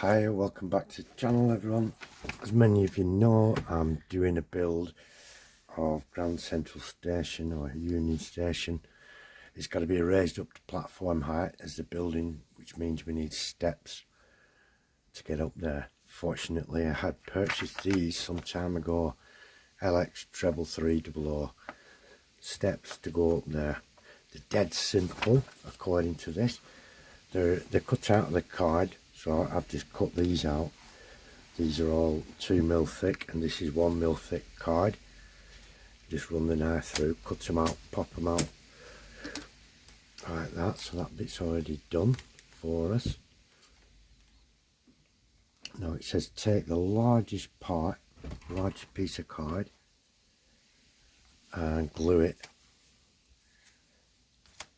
Hi, welcome back to the channel everyone. As many of you know, I'm doing a build of Grand Central Station or Union Station. It's got to be raised up to platform height as the building, which means we need steps to get up there. Fortunately, I had purchased these some time ago, LX 33300 steps to go up there. They're dead simple according to this. They're cut out of the card. So I've just cut these out. These are all 2mm thick and this is 1mm thick card. Just run the knife through, cut them out, pop them out like that. So that bit's already done for us. Now it says take the largest part, largest piece of card and glue it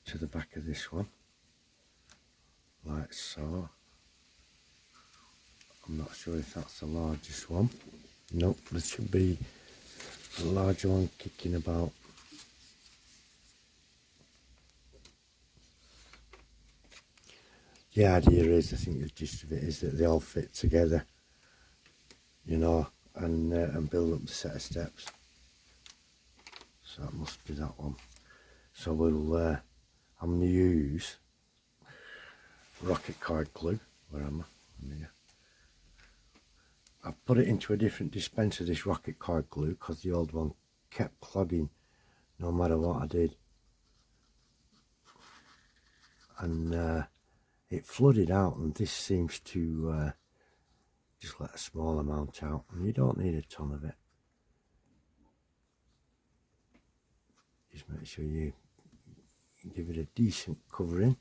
to the back of this one, like so. I'm not sure if that's the largest one. Nope, there should be a larger one kicking about. The idea is, I think the gist of it is that they all fit together, you know, and build up the set of steps. So that must be that one. So we'll, I'm going to use rocket card glue. Where am I? Here. I've put it into a different dispenser, this rocket card glue, because the old one kept clogging no matter what I did. And it flooded out, and this seems to just let a small amount out, and you don't need a ton of it. Just make sure you give it a decent covering.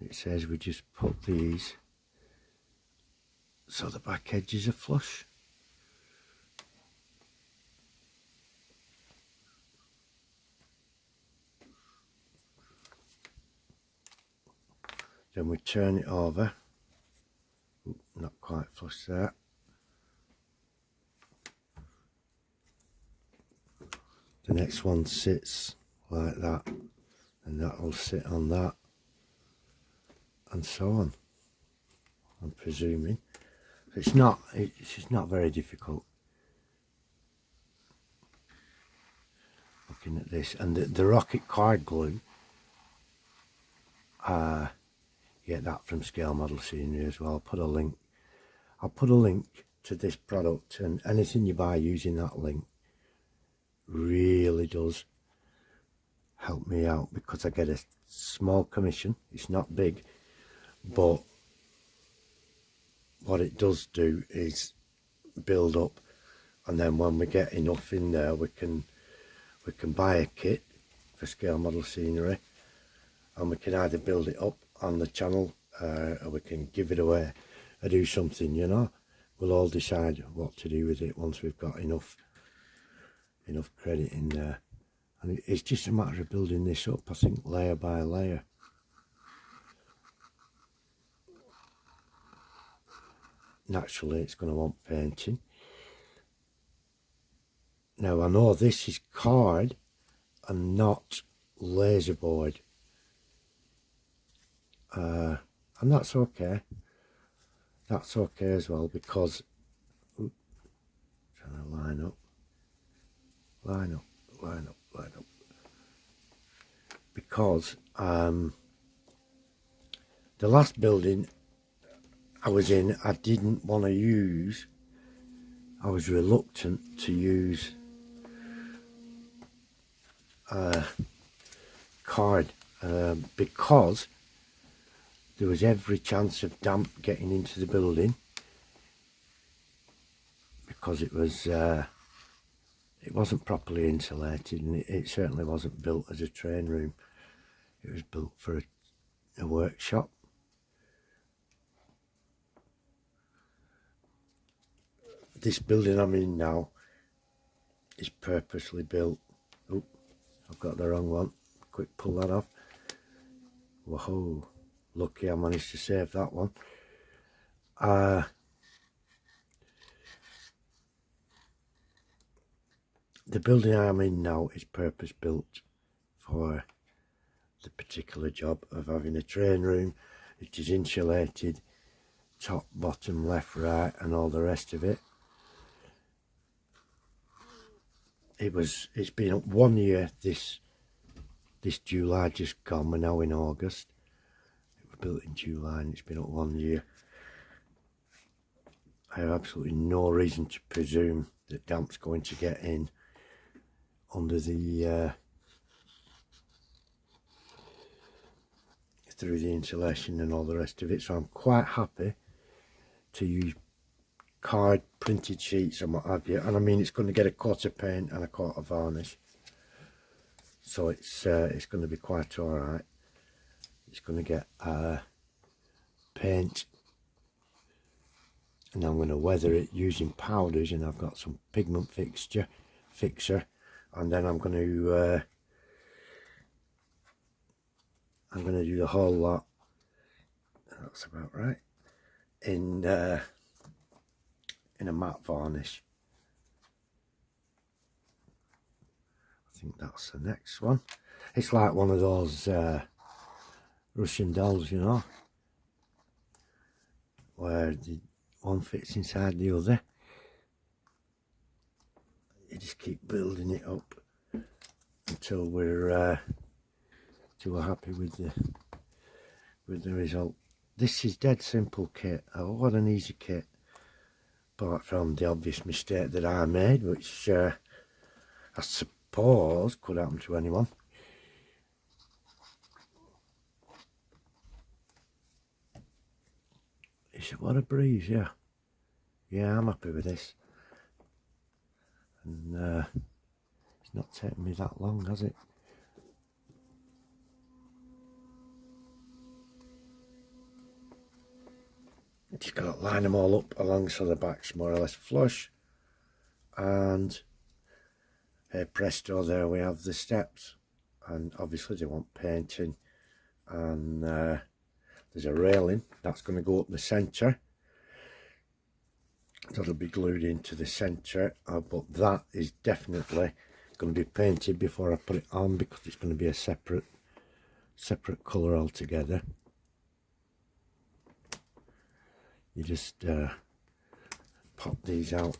It says we just put these so the back edges are flush. Then we turn it over. Ooh, not quite flush there. The next one sits like that, and that will sit on that, and so on. I'm presuming. It's not very difficult. Looking at this, and the rocket card glue, you get that from Scale Model Scenery as well. I'll put a link to this product, and anything you buy using that link really does help me out, because I get a small commission. It's not big, but what it does do is build up, and then when we get enough in there, we can buy a kit for Scale Model Scenery, and we can either build it up on the channel or we can give it away or do something, you know. We'll all decide what to do with it once we've got enough credit in there. And it's just a matter of building this up, I think, layer by layer. Naturally, it's going to want painting. Now, I know this is card and not laser board. And that's okay. That's okay as well, because trying to line up. Because the last building I was in, I didn't want to use, I was reluctant to use card because there was every chance of damp getting into the building, because it wasn't properly insulated, and it certainly wasn't built as a train room. It was built for a workshop. This building I'm in now is purposely built. Oh, I've got the wrong one. Quick, pull that off. Whoa, lucky I managed to save that one. The building I'm in now is purpose built for the particular job of having a train room. It is insulated, top, bottom, left, right, and all the rest of it. It's been up 1 year this July just gone. We're now in August. It was built in July and it's been up 1 year. I have absolutely no reason to presume that damp's going to get in under the through the insulation and all the rest of it, so I'm quite happy to use card printed sheets and what have you. And I mean, it's going to get a coat of paint and a coat of varnish, so it's going to be quite all right. It's going to get paint, and I'm going to weather it using powders, and I've got some pigment fixer, and then I'm going to do the whole lot. That's about right. In a matte varnish. I think that's the next one. It's like one of those Russian dolls, you know, where the one fits inside the other. You just keep building it up until we're happy with the result. This is dead simple kit. Oh, what an easy kit, apart from the obvious mistake that I made, which I suppose could happen to anyone. What a breeze. Yeah, I'm happy with this, and it's not taken me that long, has it? Just got to line them all up along so the back's more or less flush, and hey presto, there we have the steps. And obviously they want painting, and there's a railing that's going to go up the centre. That'll be glued into the centre, but that is definitely going to be painted before I put it on, because it's going to be a separate colour altogether. You just pop these out.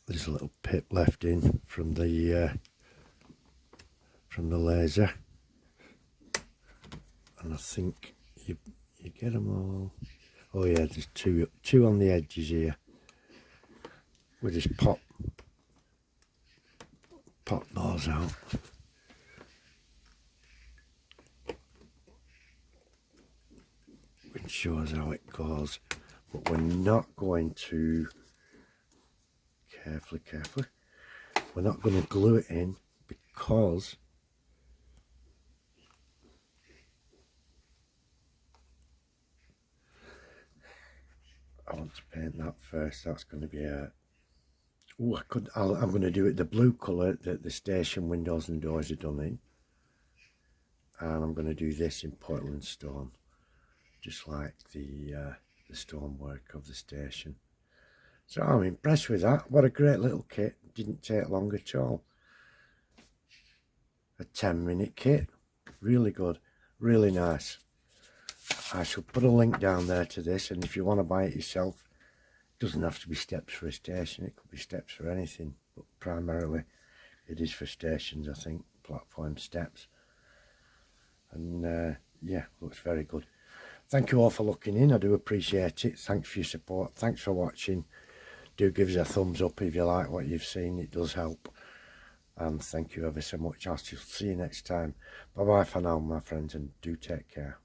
There's a little pip left in from the laser, and I think you get them all. Oh yeah, there's two on the edges here. We just pop those out. Which shows how it goes, but we're not going to, carefully, we're not going to glue it in, because I want to paint that first. That's going to be a, I'm going to do it the blue colour that the station windows and doors are done in, and I'm going to do this in Portland stone, just like the stonework of the station. So I'm impressed with that. What a great little kit. Didn't take long at all. A 10-minute kit. Really good. Really nice. I shall put a link down there to this, and if you want to buy it yourself, it doesn't have to be steps for a station. It could be steps for anything, but primarily it is for stations, I think. Platform steps. And yeah, looks very good. Thank you all for looking in. I do appreciate it. Thanks for your support. Thanks for watching. Do give us a thumbs up if you like what you've seen. It does help. And thank you ever so much. I'll see you next time. Bye bye for now, my friends, and do take care.